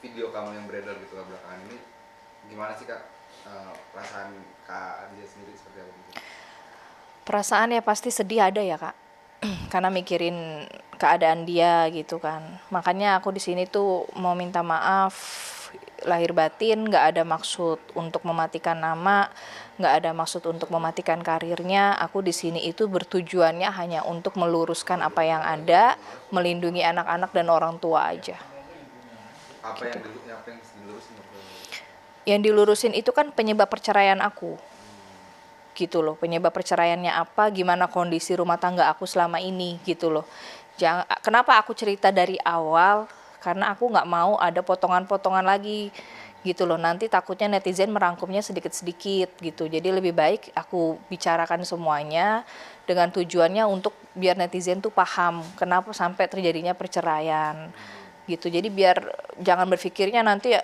video kamu yang beredar gitu lah belakangan ini, gimana sih Kak, perasaan Kak dia sendiri seperti apa gitu? Perasaan ya pasti sedih ada ya Kak, karena mikirin keadaan dia gitu kan. Makanya aku di sini tuh mau minta maaf lahir batin, nggak ada maksud untuk mematikan nama, nggak ada maksud untuk mematikan karirnya. Aku di sini itu bertujuannya hanya untuk meluruskan apa yang ada, melindungi anak-anak dan orang tua aja. Apa Gitu. yang dilurusin waktu? Yang dilurusin itu kan penyebab perceraian aku. Gitu loh, penyebab perceraiannya apa, gimana kondisi rumah tangga aku selama ini gitu loh. Kenapa aku cerita dari awal, karena aku nggak mau ada potongan-potongan lagi gitu loh, nanti takutnya netizen merangkumnya sedikit-sedikit gitu. Jadi lebih baik aku bicarakan semuanya dengan tujuannya untuk biar netizen tuh paham kenapa sampai terjadinya perceraian gitu. Jadi biar jangan berpikirnya nanti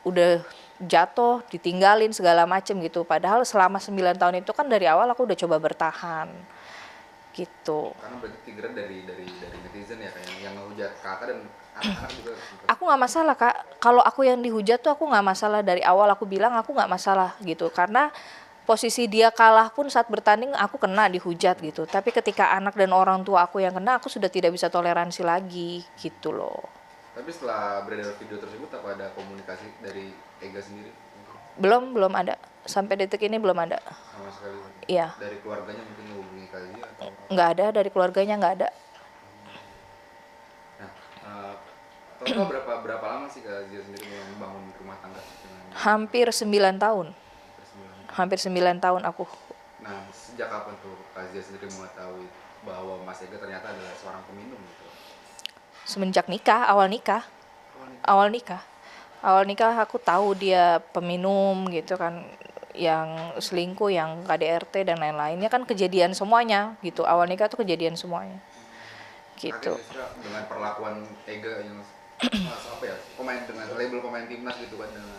udah jatuh, ditinggalin segala macem gitu. Padahal selama 9 tahun itu kan dari awal aku udah coba bertahan gitu. Karena berarti trigger dari netizen ya, kayak yang ngehujat kakak dan anak-anak juga sempet. Aku nggak masalah Kak, kalau aku yang dihujat tuh aku nggak masalah. Dari awal aku bilang aku nggak masalah gitu, karena posisi dia kalah pun saat bertanding aku kena dihujat gitu. Tapi ketika anak dan orang tua aku yang kena, aku sudah tidak bisa toleransi lagi gitu loh. Tapi setelah beredar video tersebut, apa ada komunikasi dari Ega sendiri? Belum ada, sampai detik ini belum ada. Sama sekali. Iya, Dari keluarganya mungkin menghubungi kalian atau apa? nggak ada, dari keluarganya nggak ada. Nah, total berapa berapa lama sih Kak Zia sendiri membangun rumah tangga dengan Hampir 9 tahun. persembilan? Hampir 9 tahun aku. Nah, sejak kapan tuh Kak Zia sendiri mengetahui bahwa Mas Ega ternyata adalah seorang peminum gitu? Semenjak nikah, awal nikah. Awal nih. Awal nikah. Awal nikah aku tahu dia peminum gitu kan, yang selingkuh, yang KDRT dan lain-lainnya kan kejadian semuanya gitu. Awal nikah tuh kejadian semuanya. Kaget Gitu. justru dengan perlakuan Ega yang apa ya, pemain dengan label pemain timnas gitu kan, dengan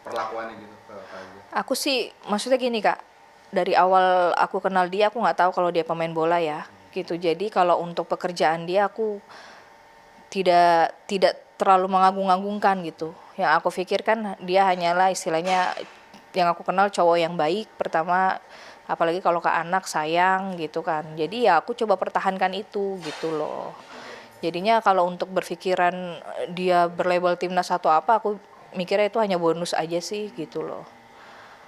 perlakuannya gitu ke Kak Zia. Aku sih maksudnya gini Kak, dari awal aku kenal dia aku nggak tahu kalau dia pemain bola ya gitu. Jadi kalau untuk pekerjaan dia aku tidak terlalu mengagung-agungkan gitu. Yang aku pikirkan dia hanyalah istilahnya, yang aku kenal cowok yang baik pertama, apalagi kalau ke anak sayang gitu kan. Jadi ya aku coba pertahankan itu gitu loh. Jadinya kalau untuk berpikiran dia berlabel timnas atau apa, aku mikirnya itu hanya bonus aja sih gitu loh.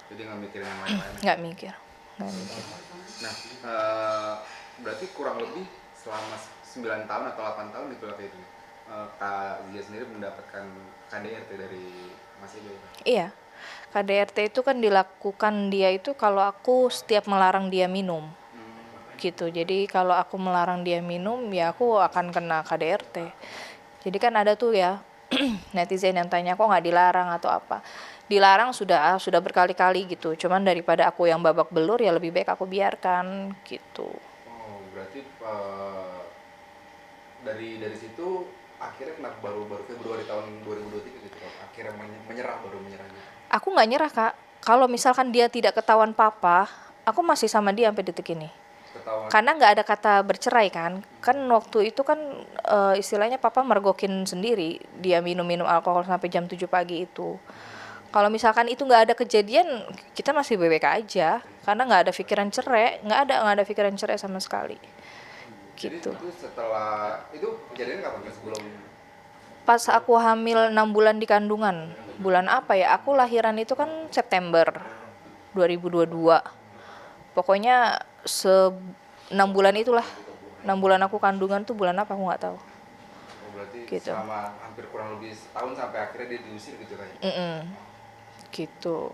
Jadi nggak mikirin yang lain-lain. Nggak mikir. Nggak mikir. Nah, berarti kurang lebih selama 9 tahun atau 8 tahun gitu lah kayak itu. Kak Zia sendiri mendapatkan KDRT dari Mas Ega ya? Iya. KDRT itu kan dilakukan dia itu kalau aku setiap melarang dia minum. Gitu. Jadi kalau aku melarang dia minum ya aku akan kena KDRT. Jadi kan ada tuh ya netizen yang tanya kok nggak dilarang atau apa. Dilarang sudah berkali-kali gitu. Cuman daripada aku yang babak belur ya lebih baik aku biarkan gitu. Oh, berarti dari situ akhirnya kenapa baru Februari tahun 2023 gitu Kak? Akhirnya menyerah, baru menyerah gitu. Aku nggak nyerah Kak. Kalau misalkan dia tidak ketahuan papa, aku masih sama dia sampai detik ini. Ketahuan. Karena nggak ada kata bercerai kan waktu itu kan istilahnya papa mergokin sendiri dia minum-minum alkohol sampai jam 7 pagi itu. Kalau misalkan itu nggak ada kejadian, kita masih BBK aja karena nggak ada pikiran cerai, nggak ada pikiran cerai sama sekali Jadi gitu. itu setelah itu kejadian kapan Kak? Sebelum Pas aku hamil 6 bulan di kandungan, bulan apa ya, aku lahiran itu kan September 2022. Pokoknya 6 bulan itulah, 6 bulan aku kandungan tuh bulan apa aku nggak tahu oh, berarti gitu. selama hampir kurang lebih setahun sampai akhirnya dia diusir gitu kayak. Gitu.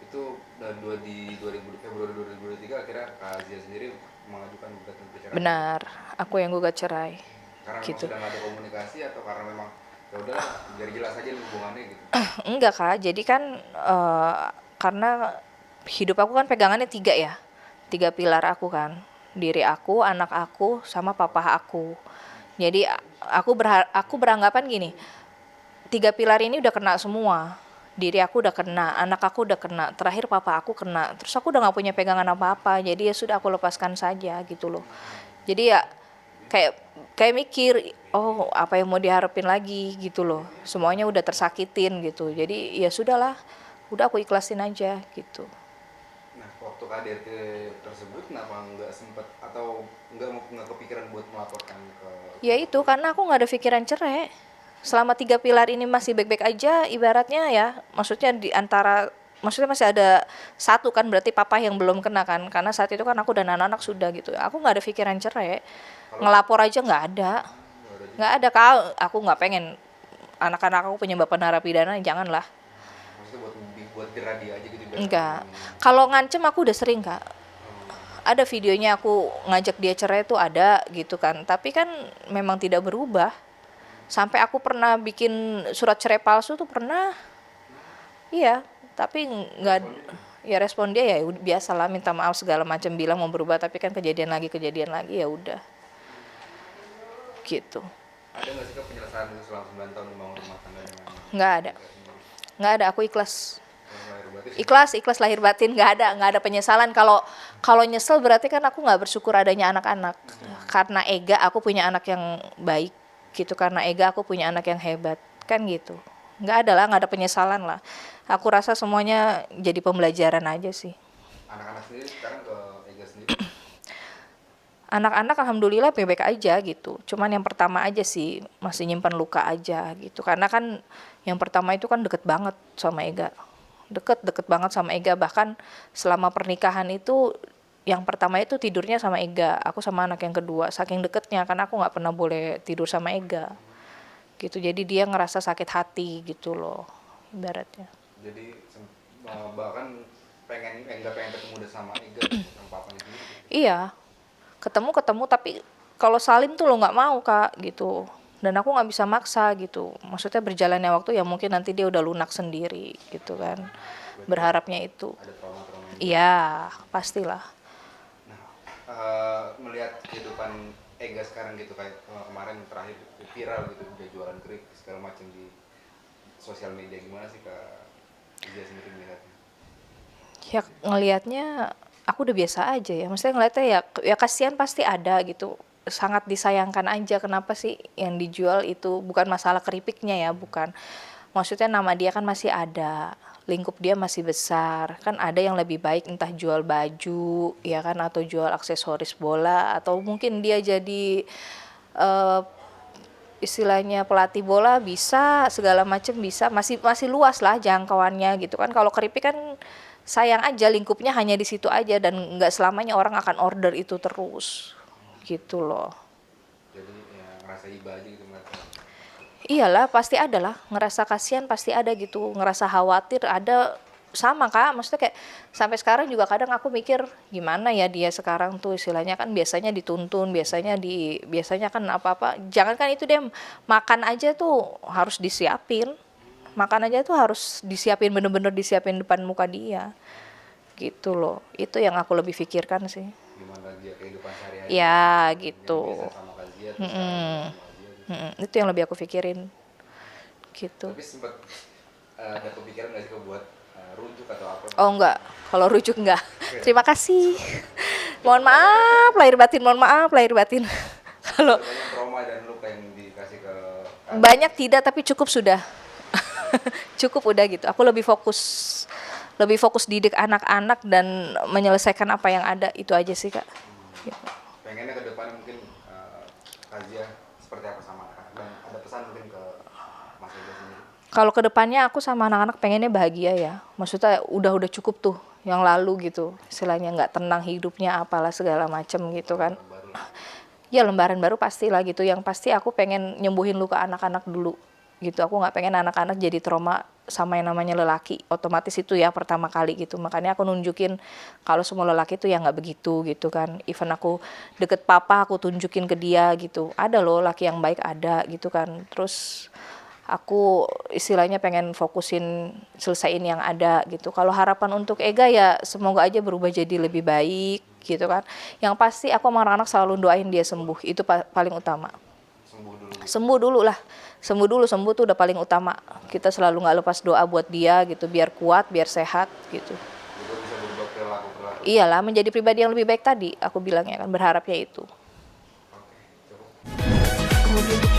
Itu dan di Februari 2023 akhirnya Kak Zia sendiri mengajukan gugatan perceraian. Benar, aku yang gugat cerai Karena memang gitu. sudah nggak ada komunikasi atau karena memang ya udah biar jelas aja nih hubungannya gitu. Enggak Kak, jadi kan karena hidup aku kan pegangannya 3 ya, 3 pilar aku kan, diri aku, anak aku, sama papa aku. Jadi aku beranggapan gini, 3 pilar ini udah kena semua. Diri aku udah kena, anak aku udah kena, terakhir papa aku kena. Terus aku udah gak punya pegangan apa-apa, jadi ya sudah aku lepaskan saja gitu loh. Jadi ya kayak kayak mikir, oh apa yang mau diharapin lagi gitu loh, semuanya udah tersakitin gitu, jadi ya sudahlah, udah aku ikhlasin aja gitu. Nah, waktu KDRT tersebut kenapa nggak sempet atau nggak kepikiran buat melaporkan ke Ya itu karena aku nggak ada pikiran cerai. Selama 3 pilar ini masih baik-baik aja, ibaratnya ya, maksudnya di antara, maksudnya masih ada satu kan, berarti papa yang belum kena kan, karena saat itu kan aku dan anak-anak sudah gitu. Aku nggak ada pikiran cerai, kalau ngelapor aja nggak ada, nggak ada juga. nggak ada kak. Aku nggak pengen anak-anak aku penyebab narapidana, janganlah. Maksudnya buat jerah dia aja gitu biar Enggak. Kalau ngancem aku udah sering kak. Ada videonya aku ngajak dia cerai tuh ada gitu kan. Tapi kan memang tidak berubah. Sampai aku pernah bikin surat cerai palsu tuh pernah. Iya, tapi nggak, ya respon dia ya biasalah, minta maaf segala macam, bilang mau berubah, tapi kan kejadian lagi ya udah. Gitu. ada nggak sih Kak penyelesaian itu selama 9 tahun membangun rumah tangga dengan Nggak ada. keluarga sendiri? Nggak ada, aku ikhlas. Yang lahir batin Ikhlas lahir batin, nggak ada penyesalan. Kalau nyesel berarti kan aku nggak bersyukur adanya anak-anak. Karena Ega aku punya anak yang baik gitu, karena Ega aku punya anak yang hebat kan gitu. Nggak ada penyesalan lah. Aku rasa semuanya jadi pembelajaran aja sih. anak-anak sendiri sekarang ke Ega sendiri Anak-anak alhamdulillah baik-baik aja gitu. Cuman yang pertama aja sih masih nyimpan luka aja gitu. Karena kan yang pertama itu kan deket banget sama Ega. Deket banget sama Ega, bahkan selama pernikahan itu yang pertama itu tidurnya sama Ega, aku sama anak yang kedua, saking deketnya karena aku nggak pernah boleh tidur sama Ega gitu, jadi dia ngerasa sakit hati gitu loh ibaratnya. jadi bahkan nggak pengen ketemu udah sama Ega sama papanya sendiri gitu. Iya, ketemu tapi kalau Salim tuh lo nggak mau kak gitu, dan aku nggak bisa maksa gitu, maksudnya berjalannya waktu ya mungkin nanti dia udah lunak sendiri gitu kan, berharapnya itu. Ada trauma-trauma yang Iya pastilah. nah melihat kehidupan Ega sekarang gitu kayak kemarin terakhir viral gitu dia jualan keripik segala macam di sosial media, gimana sih Kak Ega sendiri melihatnya? Ya ngelihatnya aku udah biasa aja ya, maksudnya ngelihatnya ya kasihan pasti ada gitu, sangat disayangkan aja. Kenapa sih yang dijual itu bukan masalah keripiknya ya, bukan, maksudnya nama dia kan masih ada, lingkup dia masih besar kan, ada yang lebih baik entah jual baju ya kan, atau jual aksesoris bola, atau mungkin dia jadi eh, istilahnya pelatih bola bisa, segala macam bisa, masih luas lah jangkauannya gitu kan. Kalau keripik kan sayang aja lingkupnya hanya di situ aja, dan nggak selamanya orang akan order itu terus gitu loh. Jadi ya ngerasa iba aja gitu ngeliatnya. Iyalah pasti ada lah, ngerasa kasihan pasti ada gitu, ngerasa khawatir ada, sama kak, maksudnya kayak sampai sekarang juga kadang aku mikir gimana ya dia sekarang tuh, istilahnya kan biasanya dituntun, biasanya kan apa-apa, jangan kan itu dia makan aja tuh harus disiapin, makan aja tuh harus disiapin, bener-bener disiapin depan muka dia gitu loh. Itu yang aku lebih pikirkan sih Gimana dia kehidupan sehari-hari ya yang gitu. biasa sama Kazia terus sekarang sama Kazia gitu. Itu yang lebih aku pikirin gitu. Tapi sempat ada kepikiran nggak sih Kak buat rujuk atau apa? Oh enggak, kalau rujuk enggak. Terima kasih. Mohon maaf lahir batin. Kalau Banyak trauma dan luka yang dikasih ke banyak tidak, tapi cukup sudah. Cukup udah gitu. Aku lebih fokus didik anak-anak dan menyelesaikan apa yang ada, itu aja sih kak. Gitu. pengennya ke depan mungkin Kazia seperti apa sama anak-anak, dan ada pesan mungkin ke Mas Ega sendiri. Kalau kedepannya aku sama anak-anak pengennya bahagia ya. Maksudnya udah cukup tuh yang lalu gitu. Istilahnya nggak tenang hidupnya apalah segala macem gitu kan. Baru Ya lembaran baru pastilah gitu. Yang pasti aku pengen nyembuhin luka anak-anak dulu gitu. Aku nggak pengen anak-anak jadi trauma sama yang namanya lelaki. Otomatis itu ya pertama kali gitu. Makanya aku nunjukin kalau semua lelaki itu ya nggak begitu gitu kan. Even aku deket papa aku tunjukin ke dia gitu. Ada loh laki yang baik, ada gitu kan. Terus aku istilahnya pengen fokusin selesaiin yang ada gitu. Kalau harapan untuk Ega ya semoga aja berubah jadi lebih baik gitu kan. Yang pasti aku sama anak-anak selalu doain dia sembuh, itu paling utama. sembuh dulu. Sembuh dulu lah, sembuh tuh udah paling utama. Kita selalu nggak lepas doa buat dia gitu, biar kuat, biar sehat gitu. Juga bisa berubah perilaku. Iyalah, menjadi pribadi yang lebih baik tadi aku bilangnya kan, berharapnya itu. Oke, cukup Audio.